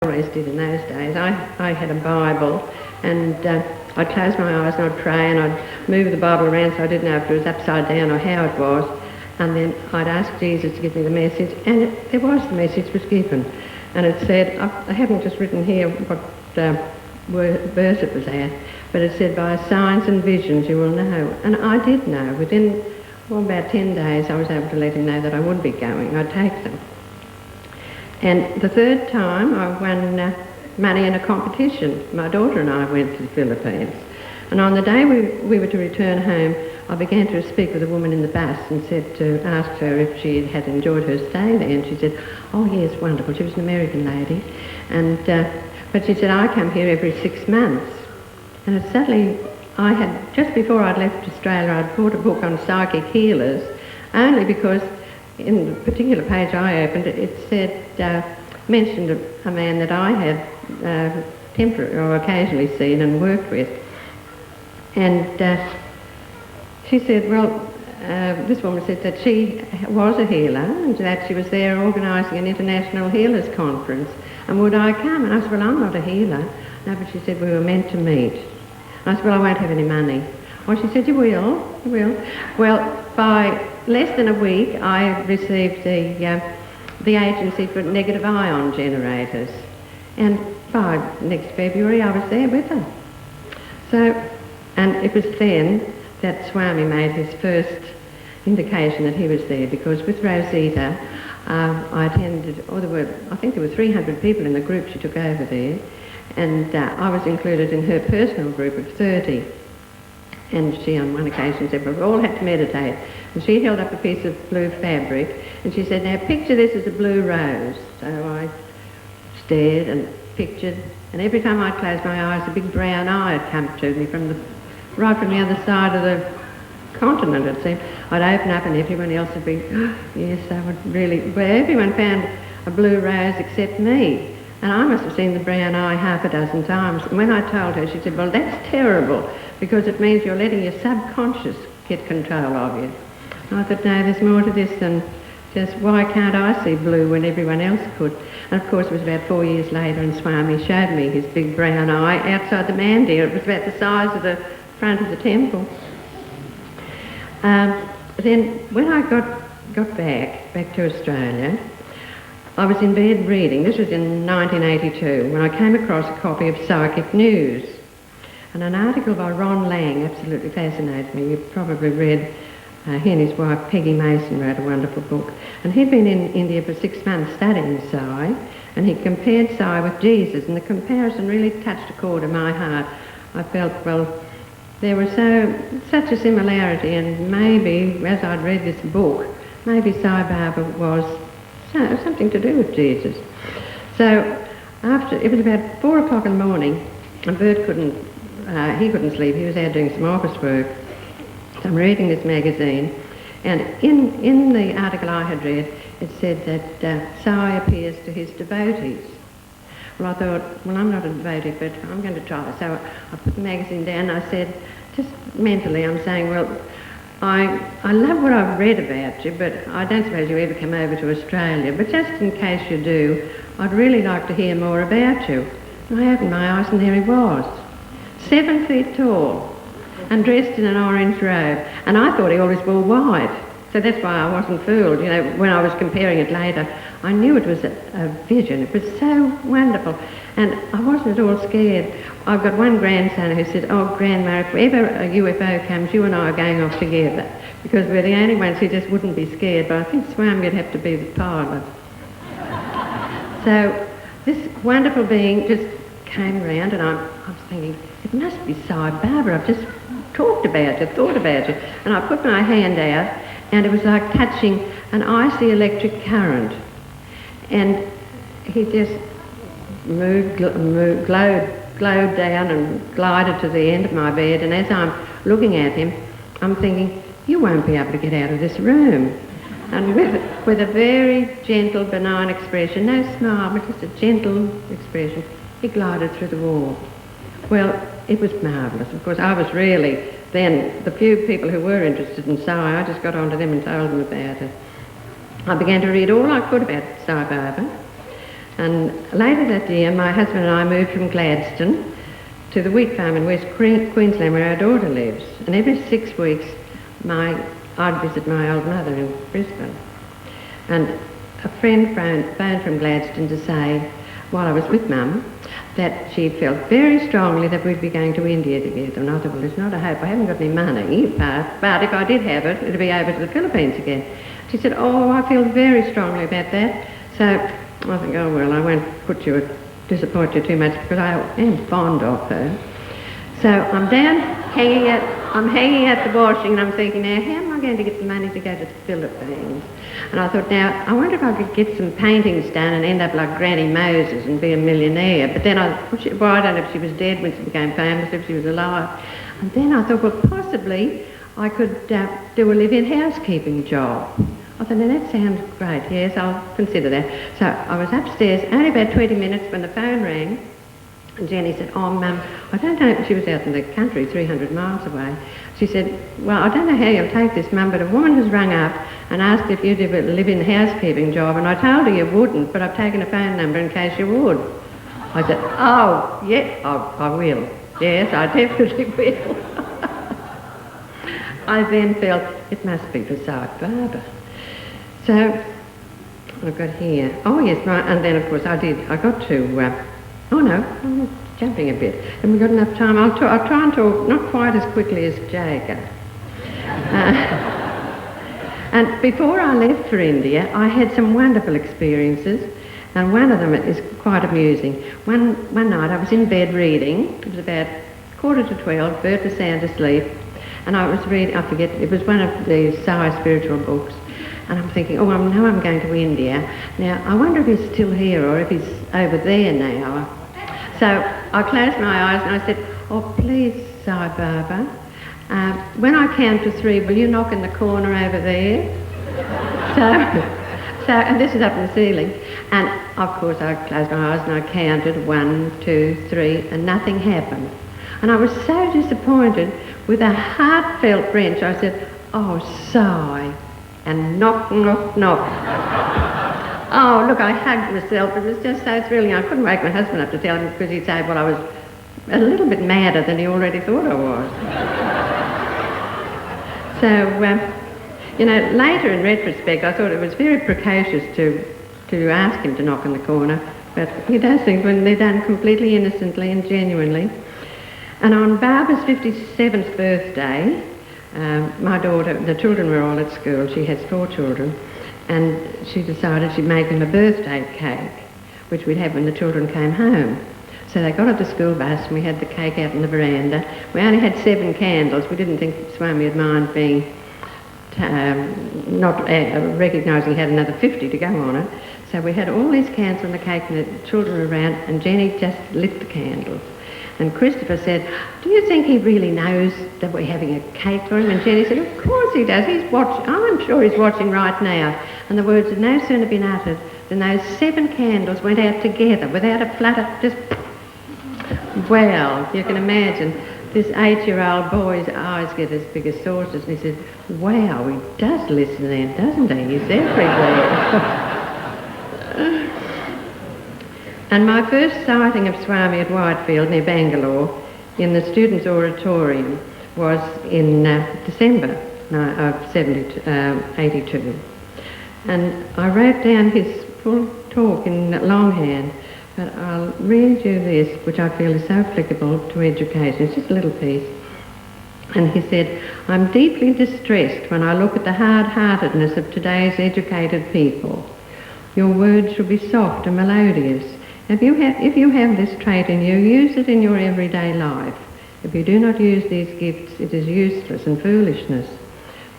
always did in those days. I had a Bible, and I'd close my eyes and I'd pray, and I'd move the Bible around so I didn't know if it was upside down or how it was, and then I'd ask Jesus to give me the message, and the message was given. And it said, I haven't just written here what verse it was at, but it said, by signs and visions you will know. And I did know. Within about 10 days I was able to let him know that I would be going. I'd take them. And the third time I won money in a competition. My daughter and I went to the Philippines. And on the day we were to return home, I began to speak with a woman in the bus and asked her if she had enjoyed her stay there. And she said, oh yes, wonderful. She was an American lady. And but she said, I come here every 6 months. And suddenly just before I'd left Australia, I'd bought a book on psychic healers, only because in the particular page I opened, it said, mentioned a man that I had temporarily or occasionally seen and worked with. And she said, well, this woman said that she was a healer and that she was there organising an international healers conference, and would I come? And I said, well, I'm not a healer. No, but she said, we were meant to meet. And I said, well, I won't have any money. Well, she said, you will. Well, by less than a week, I received the agency for negative ion generators. And by next February, I was there with her. So, and it was then that Swami made his first indication that he was there, because with Rosita, I attended, I think there were 300 people in the group she took over there, and I was included in her personal group of 30. And she on one occasion said, well, we all had to meditate. And she held up a piece of blue fabric, and she said, now picture this as a blue rose. So I stared and pictured, and every time I'd close my eyes, a big brown eye had come to me right from the other side of the continent, it seemed. I'd open up and everyone else would be, oh, yes, I would really, well, everyone found a blue rose except me. And I must have seen the brown eye half a dozen times. And when I told her, she said, well, that's terrible, because it means you're letting your subconscious get control of you. And I thought, no, there's more to this than just, why can't I see blue when everyone else could? And of course, it was about 4 years later, and Swami showed me his big brown eye outside the mandir. It was about the size of the front of the temple. Then when I got back to Australia, I was in bed reading. This was in 1982, when I came across a copy of Psychic News. And an article by Ron Lang absolutely fascinated me. You've probably read, he and his wife Peggy Mason wrote a wonderful book. And he'd been in India for 6 months studying Sai, and he compared Sai with Jesus, and the comparison really touched a chord in my heart. I felt, well, there was such a similarity, and maybe, as I'd read this book, maybe Sai Baba was something to do with Jesus. So it was about 4 o'clock in the morning, and Bert couldn't sleep. He was out doing some office work. So I'm reading this magazine, and in the article I had read, it said that Sai appears to his devotees. Well, I thought, well, I'm not a devotee, but I'm going to try. So I put the magazine down, and I said, just mentally, I'm saying, well, I love what I've read about you, but I don't suppose you ever come over to Australia. But just in case you do, I'd really like to hear more about you. And I opened my eyes, and there he was, 7 feet tall, and dressed in an orange robe. And I thought he always wore white. So that's why I wasn't fooled. You know, when I was comparing it later, I knew it was a vision. It was so wonderful. And I wasn't at all scared. I've got one grandson who said, oh, Grandma, if ever a UFO comes, you and I are going off together, because we're the only ones who just wouldn't be scared. But I think Swami would have to be the pilot. So this wonderful being just came around, and I was thinking, it must be Sai Baba. I've just thought about you. And I put my hand out, and it was like touching an icy electric current. And he just glowed down and glided to the end of my bed. And as I'm looking at him, I'm thinking, you won't be able to get out of this room. And with a very gentle, benign expression, no smile, but just a gentle expression, he glided through the wall. Well, it was marvellous. Of course, I was really, then, the few people who were interested in Sai, I just got onto them and told them about it. I began to read all I could about Sai Baba, And later that year, my husband and I moved from Gladstone to the wheat farm in West Queensland where our daughter lives. And every 6 weeks, I'd visit my old mother in Brisbane. And a friend phoned from Gladstone to say, while I was with Mum, that she felt very strongly that we'd be going to India together. And I thought, well, there's not a hope. I haven't got any money, but if I did have it, it'd be over to the Philippines again. She said, oh, I feel very strongly about that. So I think, oh, well, I won't disappoint you too much because I am fond of her. So I'm down hanging at the washing, and I'm thinking, now, how am I going to get the money to go to the Philippines? And I thought, now, I wonder if I could get some paintings done and end up like Granny Moses and be a millionaire. But then I don't know if she was dead when she became famous, if she was alive. And then I thought, well, possibly I could do a live-in housekeeping job. I thought, now, that sounds great. Yes, I'll consider that. So I was upstairs, only about 20 minutes when the phone rang. And Jenny said, oh, Mum, I don't know, she was out in the country 300 miles away. She said, well, I don't know how you'll take this, Mum, but a woman has rung up and asked if you'd do a live-in housekeeping job, and I told her you wouldn't, but I've taken a phone number in case you would. I said, oh, yeah, I will. Yes, I definitely will. I then felt it must be for Cy Barber. So I've got here, oh, yes, right, and then, of course, I got to... oh no, I'm jumping a bit. Have we got enough time? I'll try and talk not quite as quickly as Jacob. And before I left for India, I had some wonderful experiences, and one of them is quite amusing. One night I was in bed reading. It was about 11:45, Bert was sound asleep, and I was reading, I forget, it was one of the Sai spiritual books. And I'm thinking, oh, I know I'm going to India. Now, I wonder if he's still here or if he's over there now. So I closed my eyes and I said, oh, please, Sai Barber, when I count to 3, will you knock in the corner over there? So, and this is up in the ceiling. And, of course, I closed my eyes and I counted 1, 2, 3, and nothing happened. And I was so disappointed. With a heartfelt wrench, I said, oh, Sai. And knock, knock, knock. Oh, look, I hugged myself. It was just so thrilling. I couldn't wake my husband up to tell him because he'd say, well, I was a little bit madder than he already thought I was. So, later in retrospect, I thought it was very precocious to ask him to knock on the corner, but he does things when they're done completely innocently and genuinely. And on Barbara's 57th birthday, my daughter, the children were all at school. She has 4 children, and she decided she'd make them a birthday cake, which we'd have when the children came home. So they got off the school bus and we had the cake out in the veranda. We only had 7 candles. We didn't think Swami would mind being not recognising he had another 50 to go on it. So we had all these candles on the cake and the children were around, and Jenny just lit the candles. And Christopher said, do you think he really knows that we're having a cake for him? And Jenny said, of course he does. He's watching. I'm sure he's watching right now. And the words had no sooner been uttered than those 7 candles went out together without a flutter, just... Well, you can imagine, this 8-year-old boy's eyes get as big as saucers, and he said, wow, he does listen then, doesn't he? He's everywhere. And my first sighting of Swami at Whitefield near Bangalore in the Students' Auditorium was in December of 82. And I wrote down his full talk in longhand, but I'll read you this, which I feel is so applicable to education. It's just a little piece. And he said, I'm deeply distressed when I look at the hard-heartedness of today's educated people. Your words should be soft and melodious. If you have this trait in you, use it in your everyday life. If you do not use these gifts, it is useless and foolishness.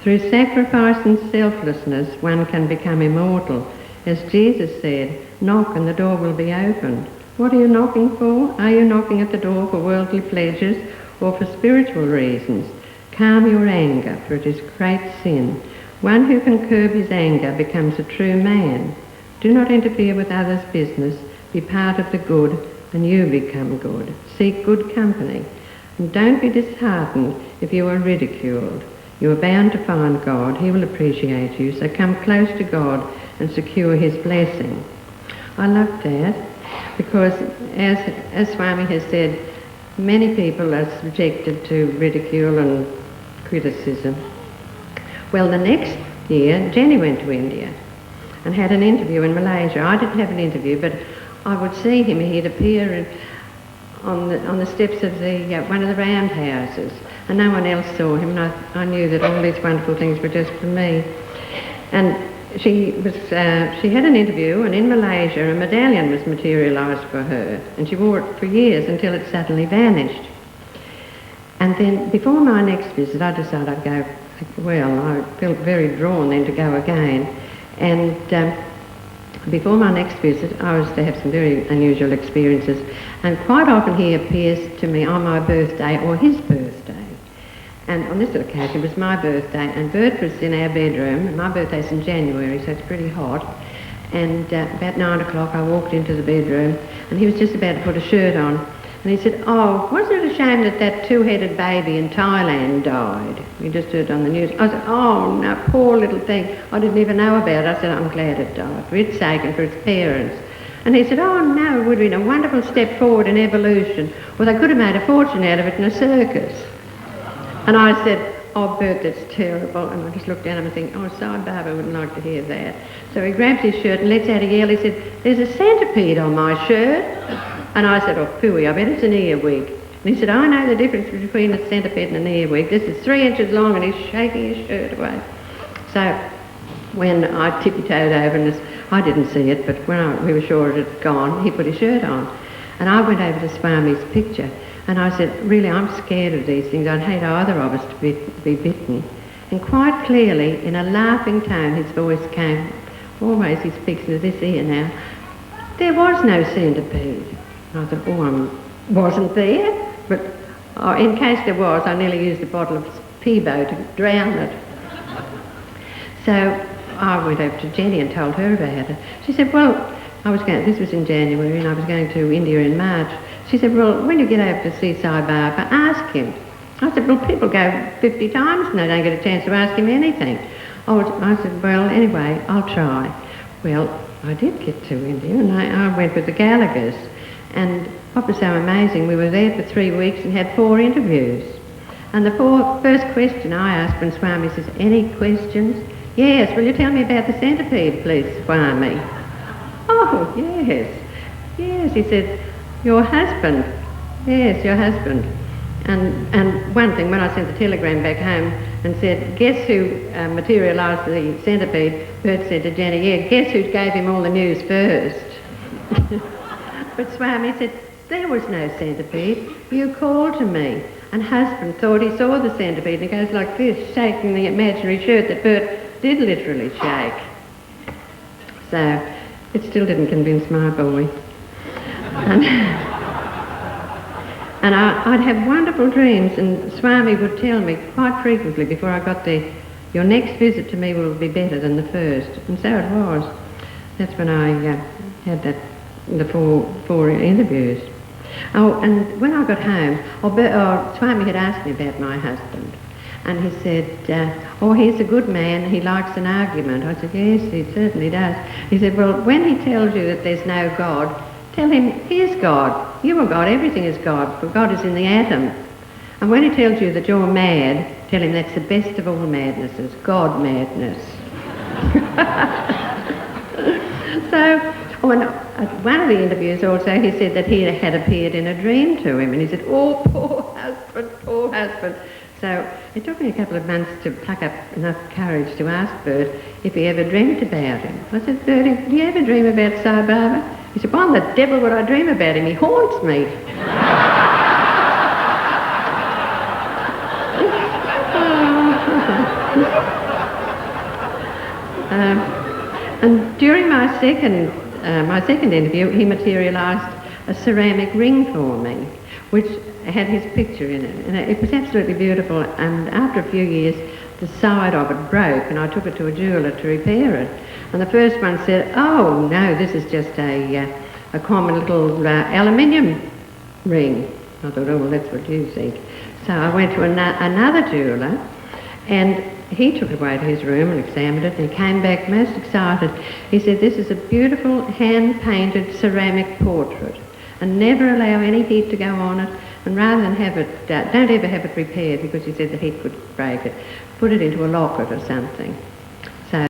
Through sacrifice and selflessness, one can become immortal. As Jesus said, knock and the door will be opened. What are you knocking for? Are you knocking at the door for worldly pleasures or for spiritual reasons? Calm your anger, for it is great sin. One who can curb his anger becomes a true man. Do not interfere with others' business. Be part of the good, and you become good. Seek good company. And don't be disheartened if you are ridiculed. You are bound to find God. He will appreciate you. So come close to God and secure his blessing. I loved that because, as Swami has said, many people are subjected to ridicule and criticism. Well, the next year, Jenny went to India and had an interview in Malaysia. I didn't have an interview, but I would see him. He'd appear on the steps of one of the roundhouses, and no one else saw him, and I knew that all these wonderful things were just for me. And she had an interview, and in Malaysia a medallion was materialised for her, and she wore it for years until it suddenly vanished. And then before my next visit I decided I'd go. Well, I felt very drawn then to go again, and before my next visit I was to have some very unusual experiences, and quite often he appears to me on my birthday or his birthday. And on this occasion it was my birthday, and Bert was in our bedroom, and my birthday's in January, so it's pretty hot. And about 9 o'clock I walked into the bedroom, and he was just about to put a shirt on. And he said, "Oh, wasn't it a shame that two-headed baby in Thailand died? We just heard on the news." I said, "Oh, no, poor little thing. I didn't even know about it." I said, "I'm glad it died, for its sake and for its parents." And he said, "Oh, no, it would have been a wonderful step forward in evolution. Well, they could have made a fortune out of it in a circus." And I said, "Oh, Bert, that's terrible." And I just looked down at him and think, "Oh, Sai Baba wouldn't like to hear that." So he grabs his shirt and lets out a yell. He said, "There's a centipede on my shirt." And I said, "Oh, phooey, I bet it's an earwig." And he said, "I know the difference between a centipede and an earwig. This is 3 inches long," and he's shaking his shirt away. So when I tippy-toed over, and I didn't see it, but when we were sure it had gone, he put his shirt on. And I went over to Swami's picture, and I said, "Really, I'm scared of these things. I'd hate either of us to be bitten." And quite clearly, in a laughing tone, his voice came, always he speaks into this ear now, "There was no centipede." And I thought, "Oh, wasn't there?" But in case there was, I nearly used a bottle of Peebo to drown it. So I went over to Jenny and told her about it. She said, "Well, this was in January, and I was going to India in March." She said, "Well, when you get over to see Sai Baba, ask him." I said, "Well, people go 50 times and they don't get a chance to ask him anything." I said, "Well, anyway, I'll try." Well, I did get to India, and I went with the Gallaghers. And what was so amazing, we were there for 3 weeks and had 4 interviews. And the first question I asked when Swami says, "Any questions?" "Yes, will you tell me about the centipede, please, Swami?" "Oh, yes." "Yes," he said, "your husband." "Yes, your husband." And one thing, when I sent the telegram back home and said, "Guess who materialised the centipede?" Bert said to Jenny, "Yeah, guess who gave him all the news first?" But Swami said, "There was no centipede. You called to me." And husband thought he saw the centipede, and he goes like this, shaking the imaginary shirt that Bert did literally shake. So it still didn't convince my boy. And I'd have wonderful dreams, and Swami would tell me quite frequently before I got there, "Your next visit to me will be better than the first." And so it was. That's when I had the four interviews. Oh, and when I got home, Swami had asked me about my husband, and he said, "He's a good man, he likes an argument." I said, "Yes, he certainly does." He said, "Well, when he tells you that there's no God, tell him he's God. You are God, everything is God, for God is in the atom. And when he tells you that you're mad, tell him that's the best of all madnesses, God madness." So, at one of the interviews also, he said that he had appeared in a dream to him, and he said, "Oh, poor husband, poor husband." So it took me a couple of months to pluck up enough courage to ask Bert if he ever dreamt about him. I said, "Bert, do you ever dream about Sai Baba?" He said, "Why the devil would I dream about him? He haunts me." And during my second interview, he materialised a ceramic ring for me, which had his picture in it, and it was absolutely beautiful. And after a few years, the side of it broke, and I took it to a jeweller to repair it. And the first one said, "Oh no, this is just a common little aluminium ring." I thought, "Oh, well, that's what you think." So I went to another jeweller, and he took it away to his room and examined it, and he came back most excited. He said, "This is a beautiful hand-painted ceramic portrait, and never allow any heat to go on it, and rather than have it, don't ever have it repaired, because he said the heat could break it. Put it into a locket or something." So